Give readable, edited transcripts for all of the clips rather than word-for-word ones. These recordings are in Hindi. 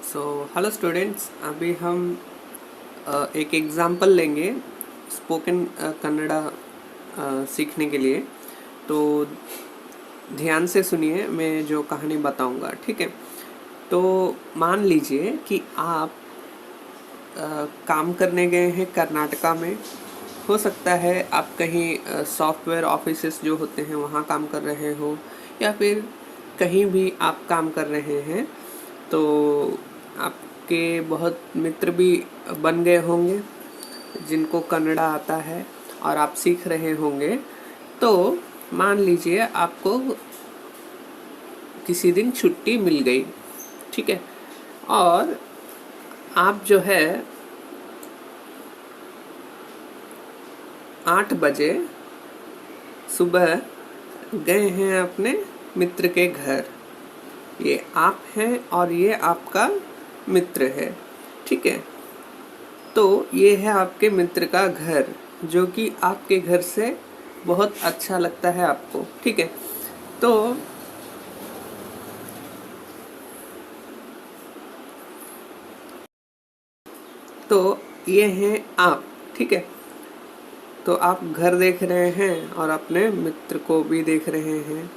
सो हेलो स्टूडेंट्स, अभी हम एक एग्ज़ाम्पल लेंगे स्पोकन कन्नड़ा सीखने के लिए। तो ध्यान से सुनिए, मैं जो कहानी बताऊंगा, ठीक है। तो मान लीजिए कि आप काम करने गए हैं कर्नाटका में। हो सकता है आप कहीं सॉफ्टवेयर ऑफिसेस जो होते हैं वहाँ काम कर रहे हो, या फिर कहीं भी आप काम कर रहे हैं। तो आपके बहुत मित्र भी बन गए होंगे जिनको कन्नड़ा आता है और आप सीख रहे होंगे। तो मान लीजिए आपको किसी दिन छुट्टी मिल गई, ठीक है, और आप जो है 8 बजे सुबह गए हैं अपने मित्र के घर। ये आप हैं और ये आपका मित्र है, ठीक है। तो ये है आपके मित्र का घर, जो कि आपके घर से बहुत अच्छा लगता है आपको, ठीक है। तो ये हैं आप, ठीक है। तो आप घर देख रहे हैं और अपने मित्र को भी देख रहे हैं,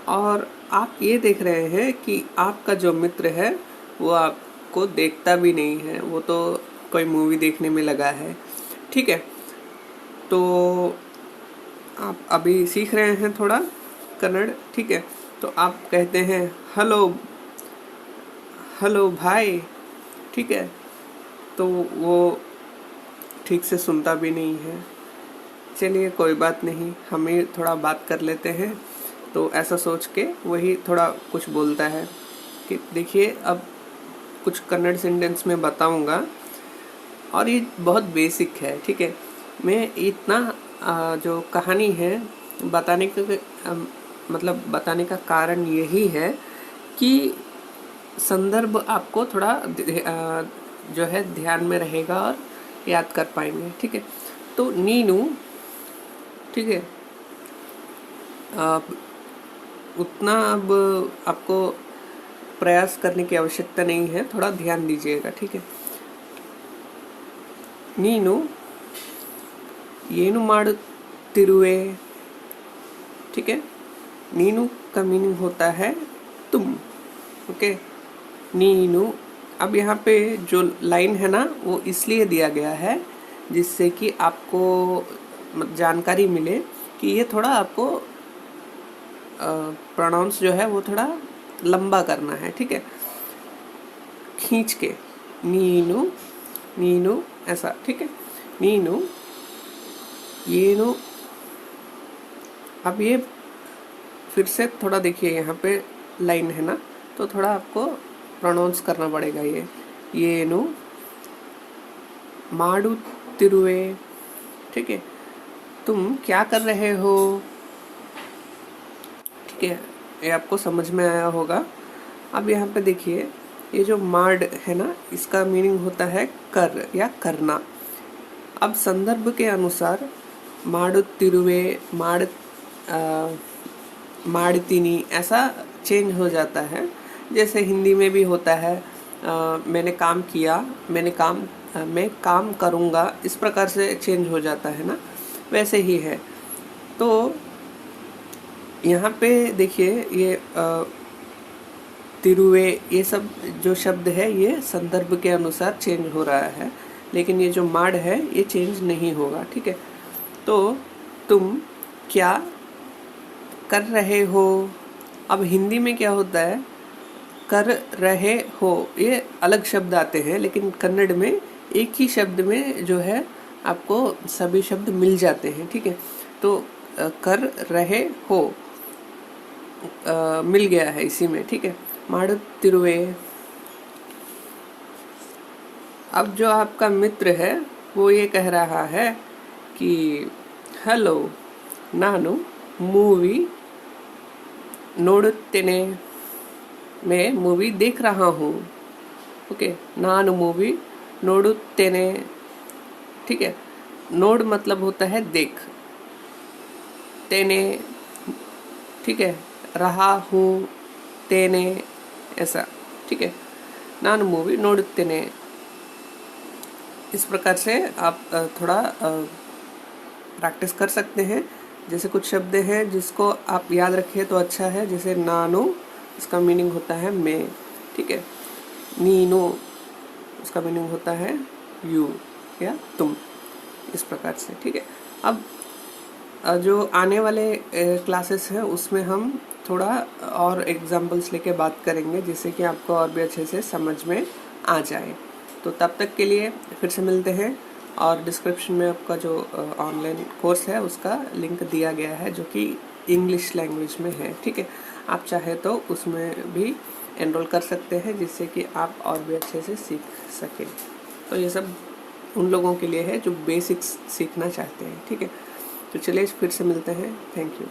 और आप ये देख रहे हैं कि आपका जो मित्र है वो आपको देखता भी नहीं है, वो तो कोई मूवी देखने में लगा है, ठीक है। तो आप अभी सीख रहे हैं थोड़ा कन्नड़, ठीक है। तो आप कहते हैं हेलो हेलो भाई, ठीक है। तो वो ठीक से सुनता भी नहीं है। चलिए कोई बात नहीं, हमें थोड़ा बात कर लेते हैं। तो ऐसा सोच के वही थोड़ा कुछ बोलता है कि देखिए, अब कुछ कन्नड़ सेंटेंस में बताऊंगा, और ये बहुत बेसिक है, ठीक है। मैं इतना जो कहानी है बताने का मतलब बताने का कारण यही है कि संदर्भ आपको थोड़ा जो है ध्यान में रहेगा और याद कर पाएंगे, ठीक है। तो नीनू, ठीक है, उतना अब आपको प्रयास करने की आवश्यकता नहीं है, थोड़ा ध्यान दीजिएगा, ठीक है। नीनु ಏನು ಮಾಡುತ್ತಿರುವೆ, ठीक है। नीनू का मीनिंग होता है तुम, ओके। नीनू, अब यहाँ पे जो लाइन है ना वो इसलिए दिया गया है जिससे कि आपको जानकारी मिले कि ये थोड़ा आपको प्रोनाउंस जो है वो थोड़ा लंबा करना है, ठीक है, खींच के। नीनू नीनू ऐसा, ठीक है। नीनू येनु। अब ये फिर से थोड़ा देखिए, यहाँ पे लाइन है ना, तो थोड़ा आपको प्रोनाउंस करना पड़ेगा। येनु माडुत्तिरुवे, ठीक है। तुम क्या कर रहे हो, ठीक है। ये आपको समझ में आया होगा। अब यहाँ पे देखिए, ये जो माड है ना, इसका मीनिंग होता है कर या करना। अब संदर्भ के अनुसार माडुत्तिरुवे, माड़तीनी ऐसा चेंज हो जाता है। जैसे हिंदी में भी होता है मैंने काम किया, मैं काम करूँगा, इस प्रकार से चेंज हो जाता है ना, वैसे ही है। तो यहाँ पे देखिए, ये तिरुवे, ये सब जो शब्द है ये संदर्भ के अनुसार चेंज हो रहा है, लेकिन ये जो माड है ये चेंज नहीं होगा, ठीक है। तो तुम क्या कर रहे हो, अब हिंदी में क्या होता है, कर रहे हो, ये अलग शब्द आते हैं, लेकिन कन्नड़ में एक ही शब्द में जो है आपको सभी शब्द मिल जाते हैं, ठीक है। तो कर रहे हो मिल गया है इसी में, ठीक है। माडुत्तिरुवे। अब जो आपका मित्र है वो ये कह रहा है कि हेलो नानु मूवी ನೋಡುತ್ತೇನೆ, मैं मूवी देख रहा हूँ, ओके। नानु मूवी ನೋಡುತ್ತೇನೆ, ठीक है। नोड मतलब होता है देख, तेने, ठीक है, रहा हूँ, तेने, ऐसा, ठीक है। नानु मूवी नोडुत्तेने। इस प्रकार से आप थोड़ा प्रैक्टिस कर सकते हैं। जैसे कुछ शब्द हैं जिसको आप याद रखिए तो अच्छा है, जैसे नानु, इसका मीनिंग होता है मैं, ठीक है। नीनो, उसका मीनिंग होता है यू या तुम, इस प्रकार से, ठीक है। अब जो आने वाले क्लासेस हैं उसमें हम थोड़ा और एग्जाम्पल्स लेके बात करेंगे, जिससे कि आपको और भी अच्छे से समझ में आ जाए। तो तब तक के लिए फिर से मिलते हैं, और डिस्क्रिप्शन में आपका जो ऑनलाइन कोर्स है उसका लिंक दिया गया है, जो कि इंग्लिश लैंग्वेज में है, ठीक है। आप चाहे तो उसमें भी एनरोल कर सकते हैं, जिससे कि आप और भी अच्छे से सीख सकें। तो ये सब उन लोगों के लिए है जो बेसिक्स सीखना चाहते हैं, ठीक है। तो चलिए फिर से मिलते हैं। Thank you.